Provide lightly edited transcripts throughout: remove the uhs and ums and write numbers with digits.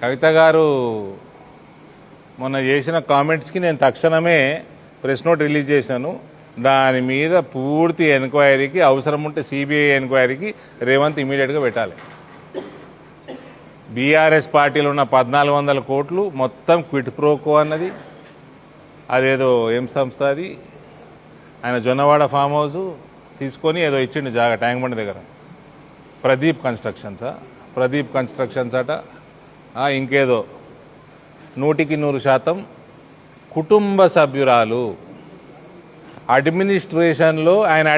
కవిత గారు మొన్న చేసిన కామెంట్స్కి నేను తక్షణమే ప్రెస్ నోట్ రిలీజ్ చేశాను. దాని మీద పూర్తి ఎంక్వైరీకి అవసరం ఉంటే సిబిఐ ఎంక్వైరీకి రేవంత్ ఇమీడియట్గా పెట్టాలి. బీఆర్ఎస్ పార్టీలో ఉన్న 1400 కోట్లు మొత్తం క్విట్ ప్రోకో అన్నది, అదేదో ఏం సంస్థ అది, ఆయన జొన్నవాడ ఫామ్ హౌస్ తీసుకొని ఏదో ఇచ్చిండు జాగా ట్యాంక్ బండ్ దగ్గర, ప్రదీప్ కన్స్ట్రక్షన్స్ అట, ఇంకేదో 100% కుటుంబ సభ్యురాలు. అడ్మినిస్ట్రేషన్లో ఆయన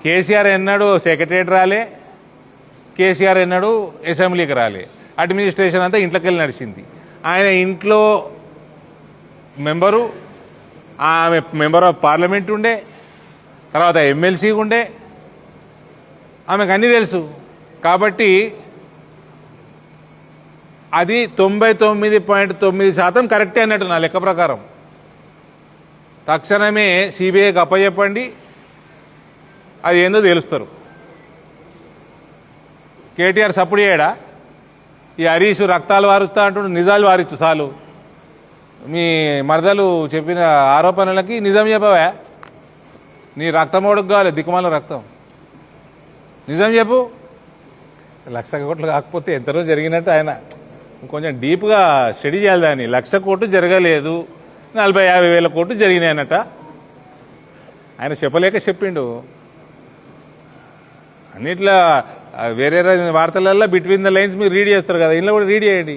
కేసీఆర్ ఎన్నడూ సెక్రటరేట్ రాలే, కేసీఆర్ ఎన్నడూ అసెంబ్లీకి రాలే. అడ్మినిస్ట్రేషన్ అంతా ఇంట్లోకి వెళ్ళి నడిచింది. ఆయన ఇంట్లో మెంబరు, ఆమె మెంబర్ ఆఫ్ పార్లమెంట్ ఉండే, తర్వాత ఎమ్మెల్సీ ఉండే, ఆమెకు అన్నీ తెలుసు. కాబట్టి అది 99.9% కరెక్టే అన్నట్టు నా లెక్క ప్రకారం. తక్షణమే సిబిఐకి అప్పచెప్పండి, అది ఏందో తెలుస్తారు. కేటీఆర్ సప్పుడు చేయడా? ఈ హరీష్ రక్తాలు వారుస్తా అంటూ నిజాలు వారిచ్చు చాలు. మీ మరదలు చెప్పిన ఆరోపణలకి నిజం చెప్పవా? నీ రక్తం ఓడుకు కావాలి, దిక్కుమాల రక్తం. నిజం చెప్పు. 1,00,000 కోట్లు కాకపోతే ఎంతనో జరిగినట్టు ఆయన కొంచెం డీప్గా స్టడీ చేయాలి. దాన్ని 1,00,000 కోట్లు జరగలేదు, 40-50 వేల కోట్లు జరిగినాయి అన్నట ఆయన చెప్పలేక చెప్పిండు. అన్నిట్లా వేరే వార్తలల్లో బిట్వీన్ ద లైన్స్ మీరు రీడ్ చేస్తారు కదా, ఇంట్లో కూడా రీడ్ చేయండి.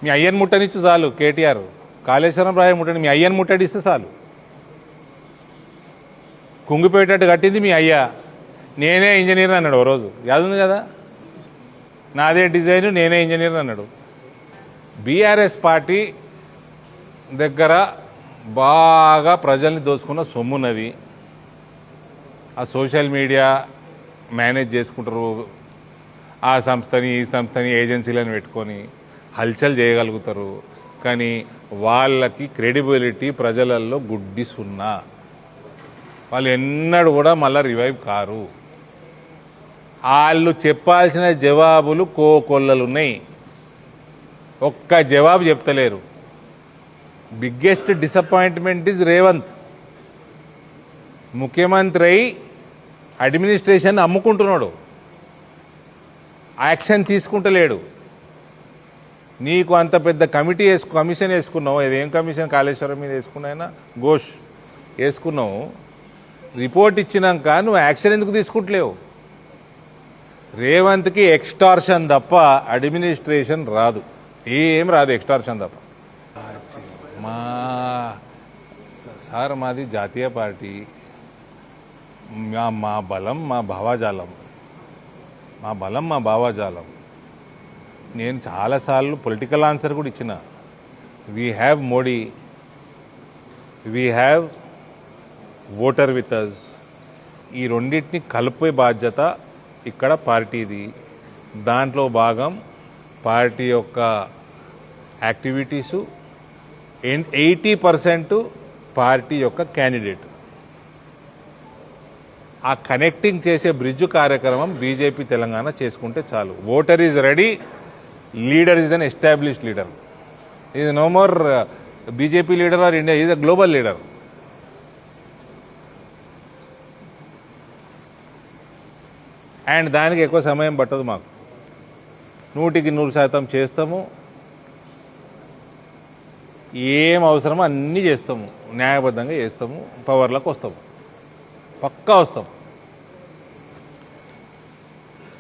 మీ అయ్యన్ ముట్టనిచ్చు చాలు. కేటీఆర్ కాళేశ్వరం ప్రాయం ముట్టని మీ అయ్యన్ ముట్టడిస్తే చాలు. కుంగిపోయేటట్టు కట్టింది మీ అయ్యా. నేనే ఇంజనీర్ అన్నాడు ఓ రోజు, యాదుంది కదా, నాదే డిజైన్, నేనే ఇంజనీర్ అన్నాడు. బీఆర్ఎస్ పార్టీ దగ్గర బాగా ప్రజల్ని దోచుకున్న సొమ్మున్నది. ఆ సోషల్ మీడియా మేనేజ్ చేసుకుంటారు. ఆ సంస్థని ఈ సంస్థని ఏజెన్సీలను పెట్టుకొని హల్చల్ చేయగలుగుతారు. కానీ వాళ్ళకి క్రెడిబిలిటీ ప్రజలలో గుడ్డి సున్నా. వాళ్ళు ఎన్నడూ కూడా మళ్ళీ రివైవ్ కారు. వాళ్ళు చెప్పాల్సిన జవాబులు కోకొల్లలున్నాయి, ఒక్క జవాబు చెప్తలేరు. Biggest disappointment is Revanth. ముఖ్యమంత్రి అయి అడ్మినిస్ట్రేషన్ అమ్ముకుంటున్నాడు, యాక్షన్ తీసుకుంటలేడు. నీకు అంత పెద్ద కమిషన్ వేసుకున్నావు, ఇదేం కమిషన్ కాళేశ్వరం మీద వేసుకున్నాయినా ఘోష్ వేసుకున్నావు. రిపోర్ట్ ఇచ్చినాక నువ్వు యాక్షన్ ఎందుకు తీసుకుంటలేవు? రేవంత్కి ఎక్స్టార్షన్ తప్ప అడ్మినిస్ట్రేషన్ రాదు, ఏం రాదు ఎక్స్టార్షన్ తప్ప. సార్ మాది జాతీయ పార్టీ, మా బలం మా భావాజాలం, నేను చాలాసార్లు పొలిటికల్ ఆన్సర్ కూడా ఇచ్చిన. We have Modi, we have voter with us. ఈ రెండింటిని కలిపే బాధ్యత ఇక్కడ పార్టీది. దాంట్లో భాగం పార్టీ యొక్క యాక్టివిటీసు, 80% పార్టీ యొక్క క్యాండిడేట్. ఆ కనెక్టింగ్ చేసే బ్రిడ్జ్ కార్యక్రమం బీజేపీ తెలంగాణ చేసుకుంటే చాలు. Voter is ready, leader is an established leader. Is no more BJP leader or India, is a global leader. And దానికి ఎక్కువ సమయం పట్టదు మాకు. 100% చేస్తాము. ఏం అవసరమో అన్నీ చేస్తాము, న్యాయబద్ధంగా చేస్తాము, పవర్లోకి వస్తాము, పక్కా వస్తాం.